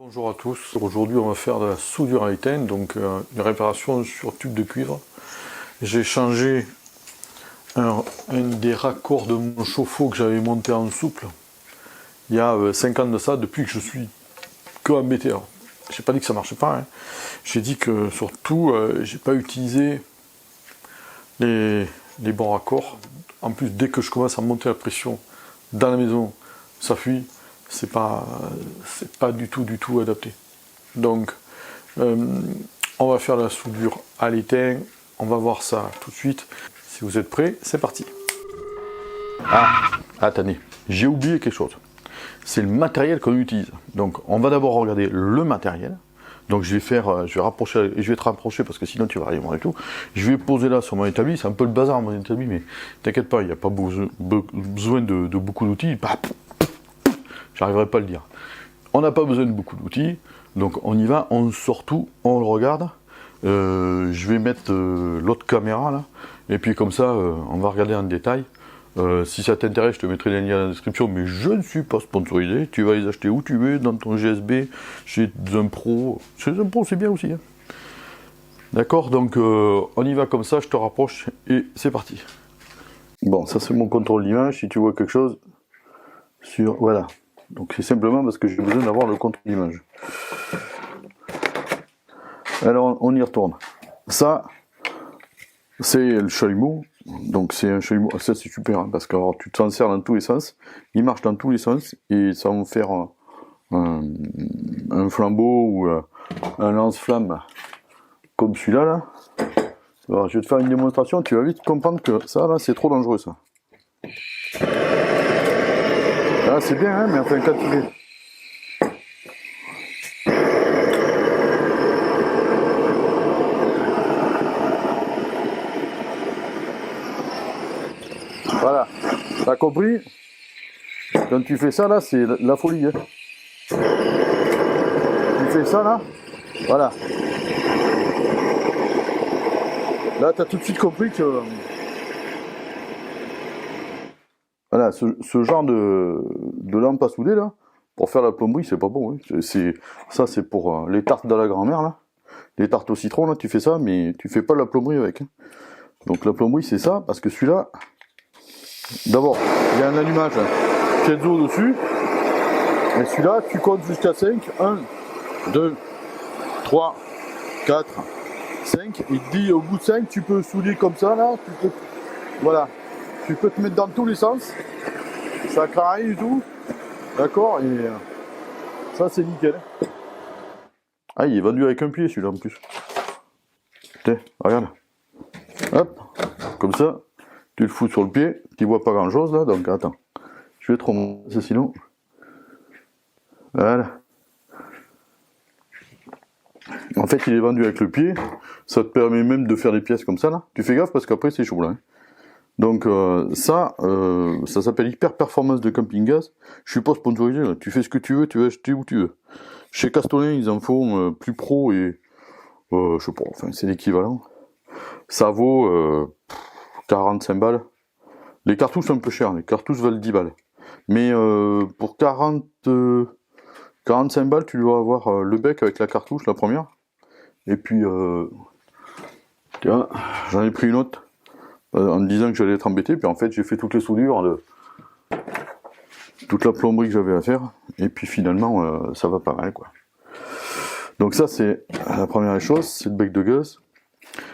Bonjour à tous, aujourd'hui on va faire de la soudure à l'étain, donc une réparation sur tube de cuivre. J'ai changé un des raccords de mon chauffe-eau que j'avais monté en souple il y a 5 ans de ça, depuis que je suis que embêté. J'ai pas dit que ça marchait pas, hein. J'ai dit que surtout j'ai pas utilisé les bons raccords. En plus, dès que je commence à monter la pression dans la maison, ça fuit. C'est pas du tout adapté. Donc on va faire la soudure à l'étain, on va voir ça tout de suite. Si vous êtes prêts, c'est parti. Ah, attendez, j'ai oublié quelque chose. C'est le matériel qu'on utilise. Donc on va d'abord regarder le matériel. Donc je vais rapprocher, je vais te rapprocher parce que sinon tu vas rien voir et tout. Je vais poser là sur mon établi, c'est un peu le bazar mon établi, mais t'inquiète pas, il n'y a pas besoin de beaucoup d'outils. J'arriverai pas à le dire. On n'a pas besoin de beaucoup d'outils, donc on y va, on sort tout, on le regarde. Je vais mettre l'autre caméra là, et puis comme ça, on va regarder en détail. Si ça t'intéresse, je te mettrai les liens dans la description, mais je ne suis pas sponsorisé. Tu vas les acheter où tu veux, dans ton GSB, chez un pro. Chez un pro, c'est bien aussi. Hein. D'accord, donc on y va comme ça, je te rapproche et c'est parti. Bon, ça c'est mon contrôle d'image. Si tu vois quelque chose sur. Voilà. Donc c'est simplement parce que j'ai besoin d'avoir le contrôle d'image. Alors on y retourne. Ça, c'est le chalumeau. Donc c'est un chalumeau, ça c'est super, hein, parce que alors, tu t'en sers dans tous les sens, il marche dans tous les sens, et ça va me faire un flambeau ou un lance-flamme comme celui-là. Là. Alors je vais te faire une démonstration, tu vas vite comprendre que ça là c'est trop dangereux ça. Là c'est bien, hein, mais enfin quand tu fais... Voilà, t'as compris? Quand tu fais ça là, c'est la folie. Hein. Tu fais ça là, voilà. Là, t'as tout de suite compris que... Voilà, ce genre de lampe à souder là, pour faire la plomberie, c'est pas bon. Hein. Ça, c'est pour les tartes de la grand-mère là. Les tartes au citron là, tu fais ça, mais tu fais pas la plomberie avec. Hein. Donc la plomberie, c'est ça, parce que celui-là... D'abord, il y a un allumage piezo dessus. Et celui-là, tu comptes jusqu'à 5. 1, 2, 3, 4, 5. Il te dit au bout de 5, tu peux souder comme ça là. Voilà. Tu peux te mettre dans tous les sens. Ça craint rien du tout. D'accord. Et ça, c'est nickel. Ah, il est vendu avec un pied celui-là en plus. Tiens, regarde. Hop. Comme ça. Tu le fous sur le pied, tu vois pas grand chose là, donc attends. Je vais te remonter ça sinon. Voilà. En fait, il est vendu avec le pied. Ça te permet même de faire des pièces comme ça là. Tu fais gaffe parce qu'après c'est chaud là. Hein. Donc ça s'appelle Hyper Performance de Camping Gaz. Je suis pas sponsorisé là. Tu fais ce que tu veux, tu vas acheter où tu veux. Chez Castonin, ils en font plus pro et je sais pas, enfin c'est l'équivalent. Ça vaut 45 balles. Les cartouches sont un peu chères, les cartouches valent 10 balles. Mais pour 45 balles, tu dois avoir le bec avec la cartouche, la première. Et puis, tiens, j'en ai pris une autre en me disant que j'allais être embêté. Puis en fait, j'ai fait toutes les soudures de toute la plomberie que j'avais à faire. Et puis finalement, ça va pas mal, quoi. Donc ça, c'est la première chose, c'est le bec de gaz.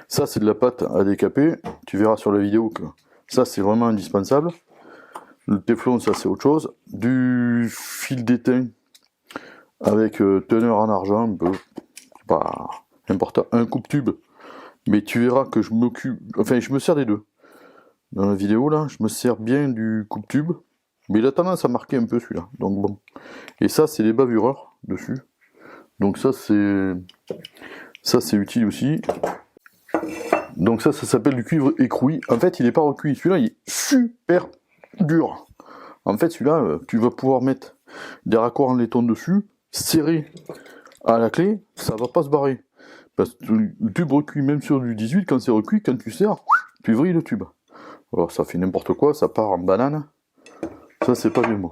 Ça, c'est de la pâte à décaper. Tu verras sur la vidéo que ça, c'est vraiment indispensable. Le téflon, ça, c'est autre chose. Du fil d'étain avec teneur en argent, un peu, c'est pas important. Un coupe-tube. Mais tu verras que je me sers des deux. Dans la vidéo, là, je me sers bien du coupe-tube. Mais il a tendance à marquer un peu celui-là. Donc bon. Et ça, c'est les bavureurs dessus. Donc ça, c'est utile aussi. Donc ça s'appelle du cuivre écroui. En fait, il n'est pas recuit. Celui-là, il est super dur. En fait, celui-là, tu vas pouvoir mettre des raccords en laiton dessus, serré à la clé, ça va pas se barrer. Parce que le tube recuit, même sur du 18, quand c'est recuit, quand tu serres, tu vrilles le tube. Alors ça fait n'importe quoi, ça part en banane. Ça, c'est pas bien bon.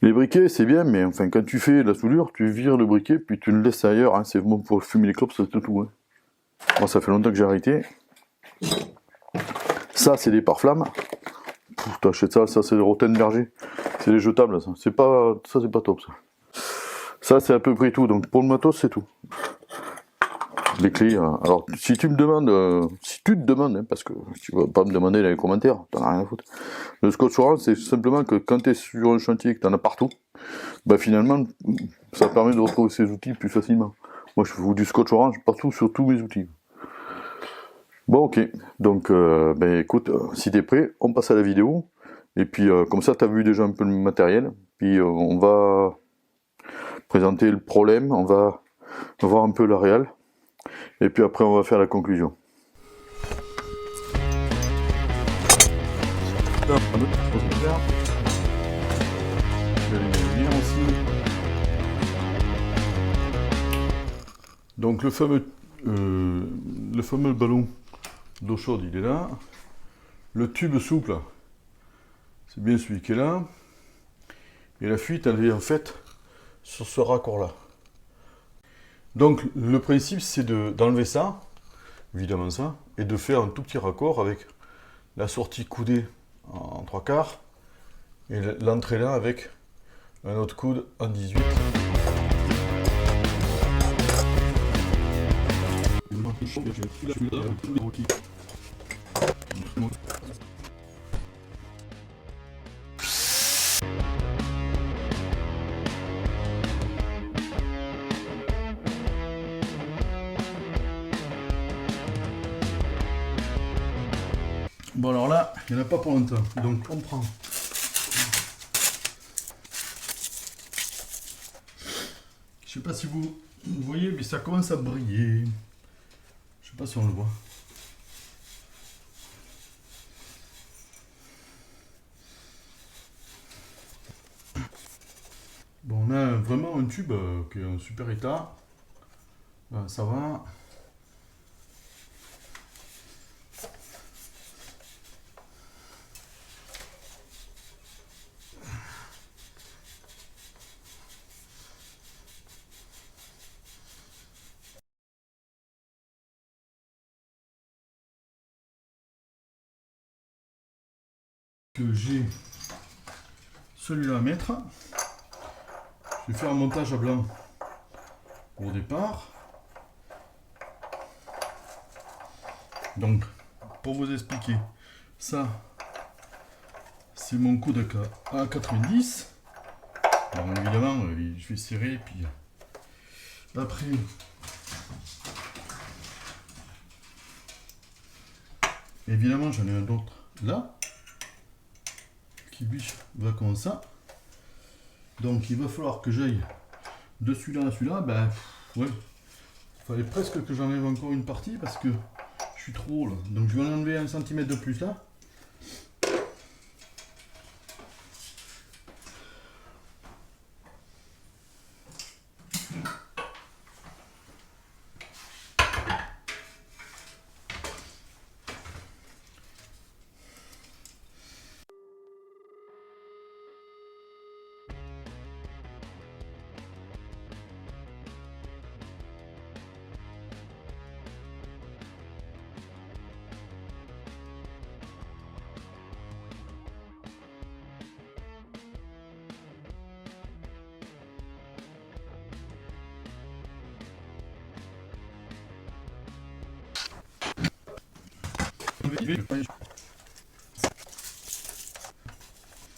Les briquets, c'est bien, mais enfin, quand tu fais la soudure, tu vires le briquet, puis tu le laisses ailleurs. Hein. C'est bon pour fumer les clopes, c'est tout. Hein. Moi, ça fait longtemps que j'ai arrêté. Ça, c'est des pare-flammes. T'achètes ça, c'est le Rottenberger. C'est les jetables, ça. C'est pas top, ça. Ça, c'est à peu près tout. Donc, pour le matos, c'est tout. Les clés. Alors, si tu te demandes, hein, parce que tu vas pas me demander dans les commentaires, t'en as rien à foutre. Le scotch orange, c'est simplement que quand tu es sur un chantier et que tu en as partout, bah finalement, ça permet de retrouver ses outils plus facilement. Moi, je fous du scotch orange partout sur tous mes outils. Bon, ok. Donc, ben écoute, si t'es prêt, on passe à la vidéo. Et puis, comme ça, t'as vu déjà un peu le matériel. Puis, on va présenter le problème, on va voir un peu la réal. Et puis après, on va faire la conclusion. Donc le fameux ballon d'eau chaude, il est là. Le tube souple, c'est bien celui qui est là. Et la fuite, elle est en fait sur ce raccord-là. Donc le principe, c'est d'enlever ça, évidemment ça, et de faire un tout petit raccord avec la sortie coudée en 3/4 et l'entrée là avec un autre coude en 18. Bon alors là, il n'y en a pas pour longtemps, donc on prend. Je sais pas si vous voyez, mais ça commence à briller. Je sais pas si on le voit. Bon, on a vraiment un tube qui est en super état. Ça va. Que j'ai celui-là à mettre. Je vais faire un montage à blanc au départ. Donc, pour vous expliquer, ça, c'est mon coude à 90. Alors évidemment, je vais serrer, puis après, évidemment, j'en ai un autre là, qui lui va comme ça. Donc il va falloir que j'aille de celui-là à celui-là. Ben, ouais, il fallait presque que j'enlève encore une partie parce que je suis trop haut là. Donc je vais en enlever 1 cm de plus là.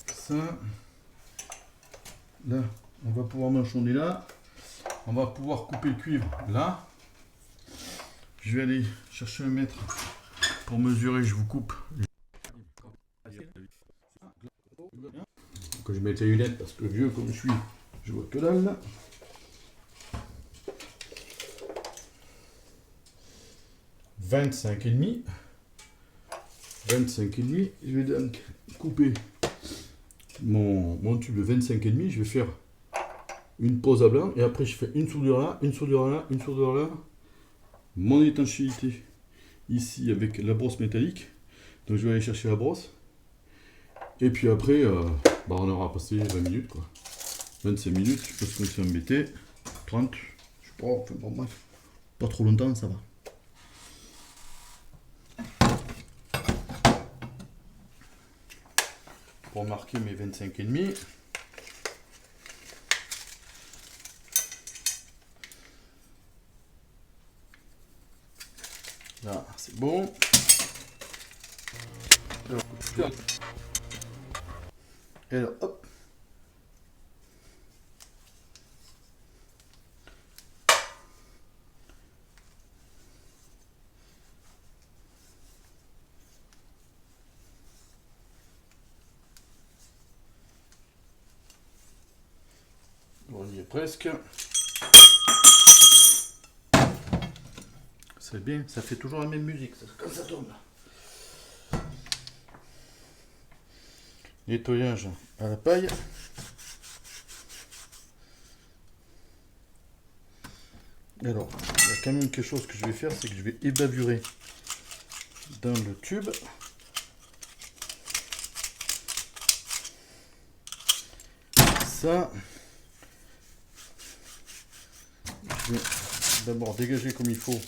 Ça, là, on va pouvoir manchonner là. On va pouvoir couper le cuivre là. Je vais aller chercher un mètre pour mesurer. Je vous coupe. Que je mette les lunettes parce que vieux comme je suis, je vois que dalle. 25,5. 25,5. Je vais donc couper mon tube 25,5. Je vais faire une pose à blanc et après je fais une soudure là, une soudure là, une soudure là. Mon étanchéité ici avec la brosse métallique. Donc je vais aller chercher la brosse. Et puis après, on aura passé 20 minutes quoi. 25 minutes, parce qu'on s'est embêté. 30, je sais pas, enfin, bon, bref. Pas trop longtemps, ça va. Pour marquer mes 25,5. Là, c'est bon. Et alors, hop. On y est presque. C'est bien, ça fait toujours la même musique quand ça tombe. Nettoyage à la paille. Alors, il y a quand même quelque chose que je vais faire, c'est que je vais ébavurer dans le tube. Ça, je vais d'abord dégager comme il faut.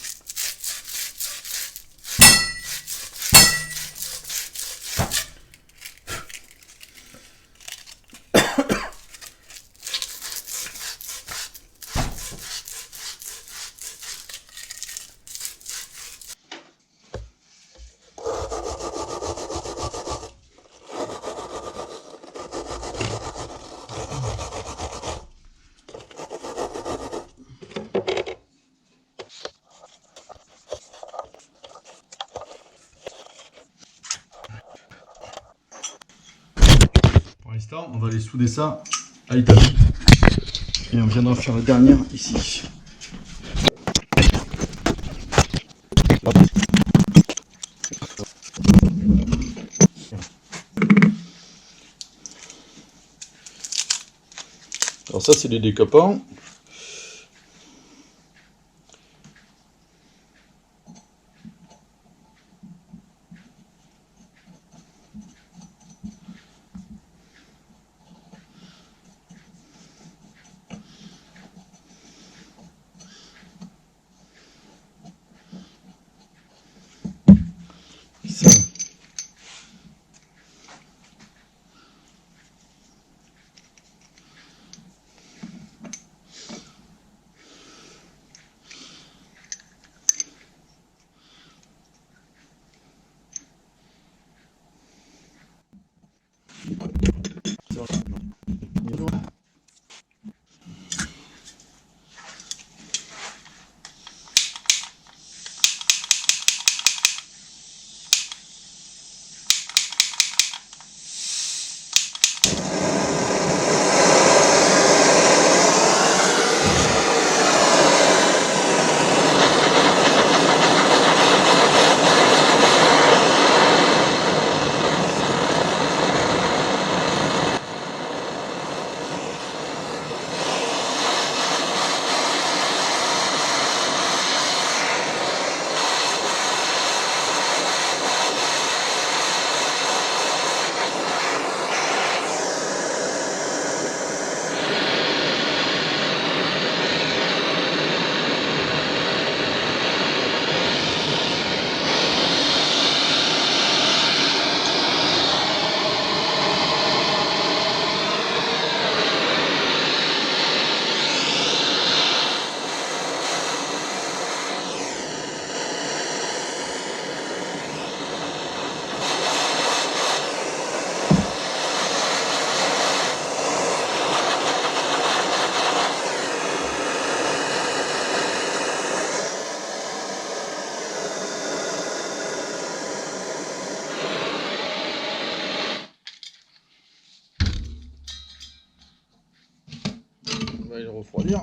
Pour l'instant, on va aller souder ça à l'établi. Et on viendra faire la dernière ici. Alors ça, c'est des décapants. Ça. On va aller le refroidir.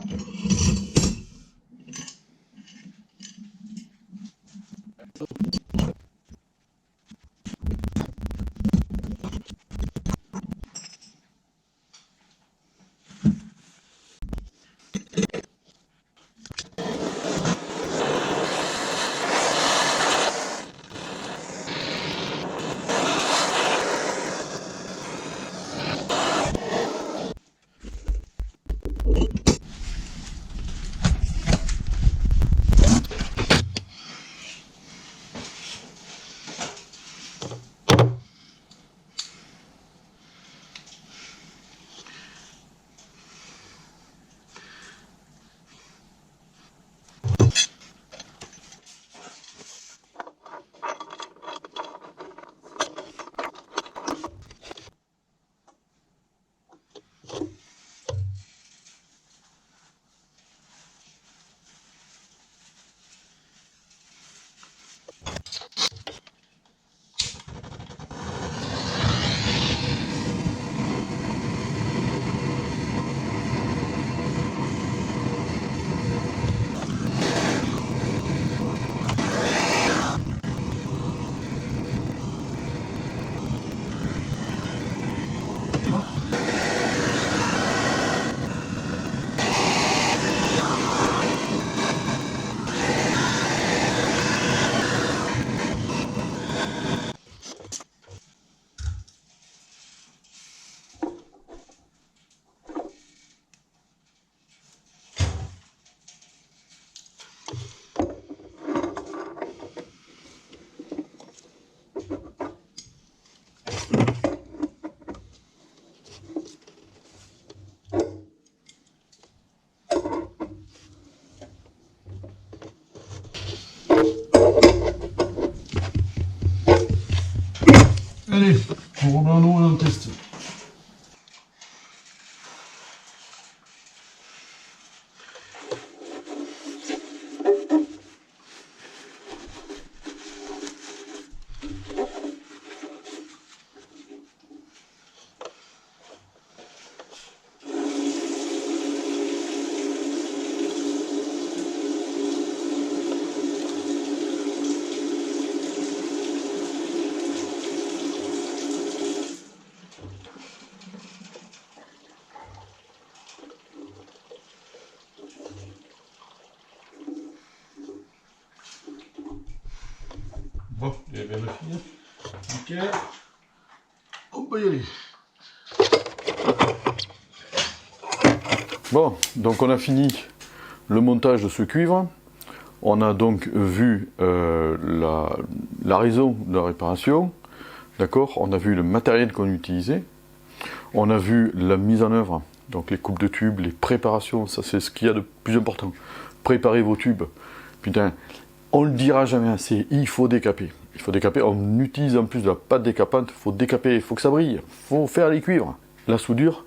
Bon, il y avait ma fille. Nickel. On peut y aller. Bon, donc on a fini le montage de ce cuivre. On a donc vu la raison de la réparation. D'accord, on a vu le matériel qu'on utilisait. On a vu la mise en œuvre, donc les coupes de tubes, les préparations, ça c'est ce qu'il y a de plus important. Préparez vos tubes. Putain, on le dira jamais assez, il faut décaper. Il faut décaper, on utilise en plus de la pâte décapante, il faut décaper, il faut que ça brille, il faut faire les cuivres. La soudure,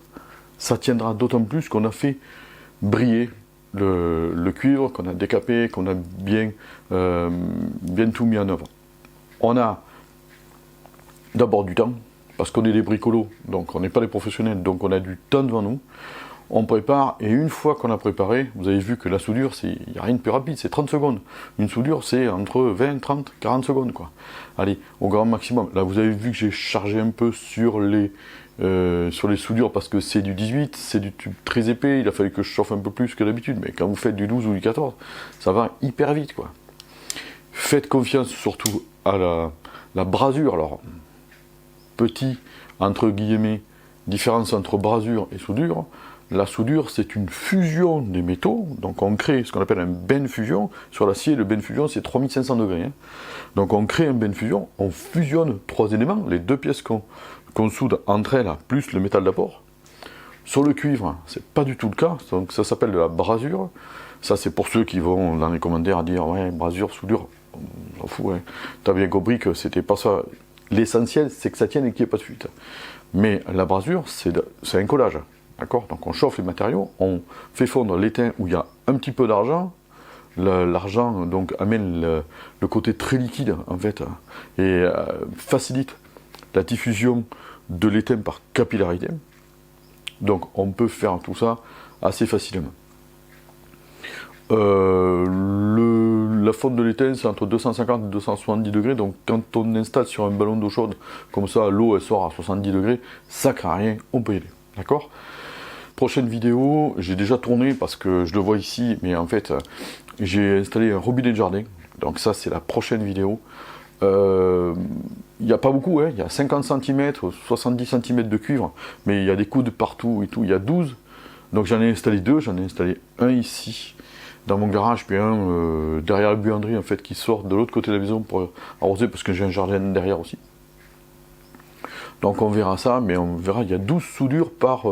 ça tiendra d'autant plus qu'on a fait briller le cuivre, qu'on a décapé, qu'on a bien tout mis en œuvre. On a d'abord du temps, parce qu'on est des bricolos, donc on n'est pas des professionnels, donc on a du temps devant nous. On prépare, et une fois qu'on a préparé, vous avez vu que la soudure, il n'y a rien de plus rapide, c'est 30 secondes. Une soudure, c'est entre 20, 30, 40 secondes, quoi. Allez, au grand maximum. Là, vous avez vu que j'ai chargé un peu sur les soudures, parce que c'est du 18, c'est du tube très épais, il a fallu que je chauffe un peu plus que d'habitude, mais quand vous faites du 12 ou du 14, ça va hyper vite, quoi. Faites confiance surtout à la brasure, alors, petit, entre guillemets, différence entre brasure et soudure. La soudure, c'est une fusion des métaux, donc on crée ce qu'on appelle un bain de fusion. Sur l'acier, le bain de fusion, c'est 3500 degrés. Hein. Donc on crée un bain de fusion, on fusionne trois éléments, les deux pièces qu'on soude entre elles, plus le métal d'apport. Sur le cuivre, c'est pas du tout le cas, donc ça s'appelle de la brasure. Ça, c'est pour ceux qui vont dans les commentaires dire « ouais, brasure, soudure », on s'en fout, hein. T'as bien compris que c'était pas ça. L'essentiel, c'est que ça tienne et qu'il n'y ait pas de fuite. Mais la brasure, c'est un collage. D'accord ? Donc on chauffe les matériaux, on fait fondre l'étain où il y a un petit peu d'argent. L'argent donc amène le côté très liquide en fait et facilite la diffusion de l'étain par capillarité. Donc on peut faire tout ça assez facilement. La fonte de l'étain c'est entre 250 et 270 degrés, donc quand on installe sur un ballon d'eau chaude comme ça, l'eau elle sort à 70 degrés, ça craint rien, on peut y aller. D'accord ? Prochaine vidéo, j'ai déjà tourné parce que je le vois ici, mais en fait j'ai installé un robinet de jardin, donc ça c'est la prochaine vidéo. Il n'y a pas beaucoup, hein. Il y a 50 cm, 70 cm de cuivre, mais il y a des coudes partout et tout, il y a 12, donc j'en ai installé deux, j'en ai installé un ici dans mon garage, puis un derrière la buanderie en fait qui sort de l'autre côté de la maison pour arroser parce que j'ai un jardin derrière aussi. Donc on verra ça, mais on verra, il y a 12 soudures par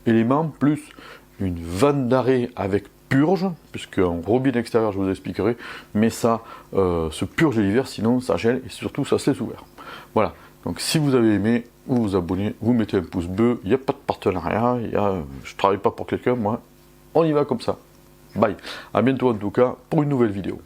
élément, plus une vanne d'arrêt avec purge, puisque un robinet extérieur, je vous expliquerai, mais ça se purge l'hiver, sinon ça gèle, et surtout ça se laisse ouvert. Voilà, donc si vous avez aimé, vous vous abonnez, vous mettez un pouce bleu, il n'y a pas de partenariat, je ne travaille pas pour quelqu'un, moi, on y va comme ça. Bye, à bientôt en tout cas, pour une nouvelle vidéo.